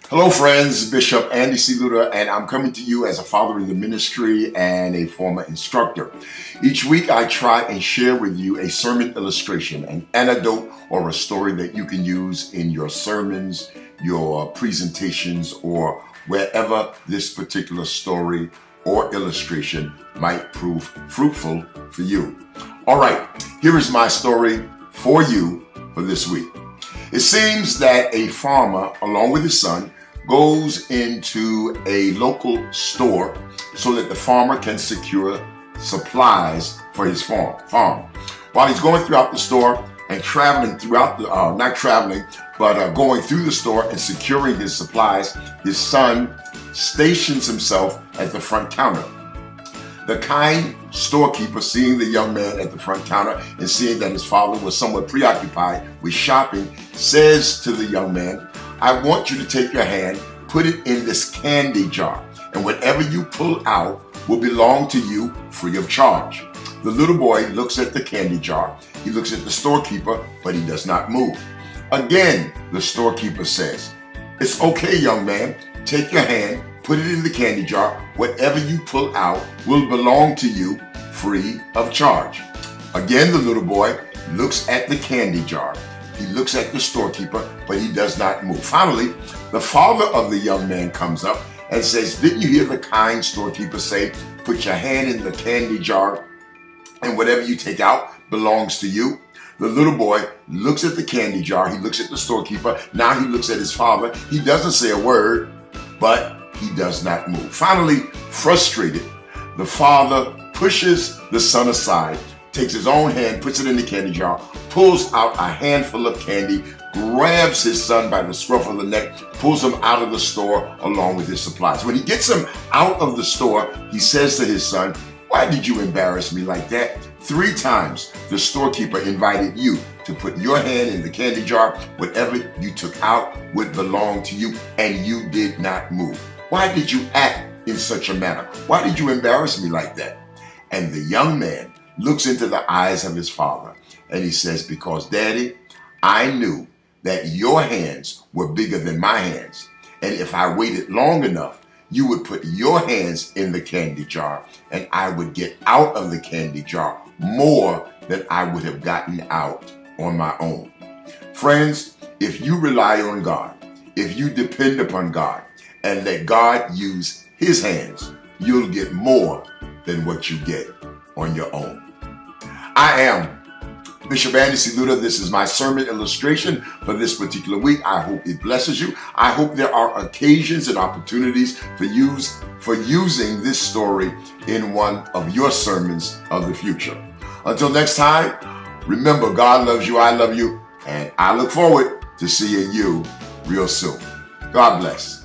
Hello, friends. Bishop Andy C. Luter, and I'm coming to you as a father in the ministry and a former instructor. Each week, I try and share with you a sermon illustration, an anecdote, or a story that you can use in your sermons, your presentations, or wherever this particular story or illustration might prove fruitful for you. All right, here is my story for you for this week. It seems that a farmer, along with his son, goes into a local store so that the farmer can secure supplies for his farm. While he's going throughout the store and traveling throughout the, going through the store and securing his supplies, his son stations himself at the front counter. The kind storekeeper, seeing the young man at the front counter and seeing that his father was somewhat preoccupied with shopping, says to the young man, "I want you to take your hand, put it in this candy jar, and whatever you pull out will belong to you free of charge." The little boy looks at the candy jar. He looks at the storekeeper, but he does not move. Again, the storekeeper says, "It's okay, young man. Take your hand, put it in the candy jar. Whatever you pull out will belong to you free of charge." Again, the little boy looks at the candy jar. He looks at the storekeeper, but he does not move. Finally, the father of the young man comes up and says, "Didn't you hear the kind storekeeper say, put your hand in the candy jar and whatever you take out belongs to you?" The little boy looks at the candy jar. He looks at the storekeeper. Now he looks at his father. He doesn't say a word, but he does not move. Finally, frustrated, the father pushes the son aside, takes his own hand, puts it in the candy jar, pulls out a handful of candy, grabs his son by the scruff of the neck, pulls him out of the store along with his supplies. When he gets him out of the store, he says to his son, "Why did you embarrass me like that? 3 times the storekeeper invited you to put your hand in the candy jar. Whatever you took out would belong to you, and you did not move. Why did you act in such a manner? Why did you embarrass me like that?" And the young man looks into the eyes of his father and he says, "Because, Daddy, I knew that your hands were bigger than my hands. And if I waited long enough, you would put your hands in the candy jar and I would get out of the candy jar more than I would have gotten out on my own." Friends, if you rely on God, if you depend upon God and let God use his hands, you'll get more than what you get on your own. I am Bishop Andy C. Luter. This is my sermon illustration for this particular week. I hope it blesses you. I hope there are occasions and opportunities for using this story in one of your sermons of the future. Until next time, remember, God loves you, I love you, and I look forward to seeing you real soon. God bless.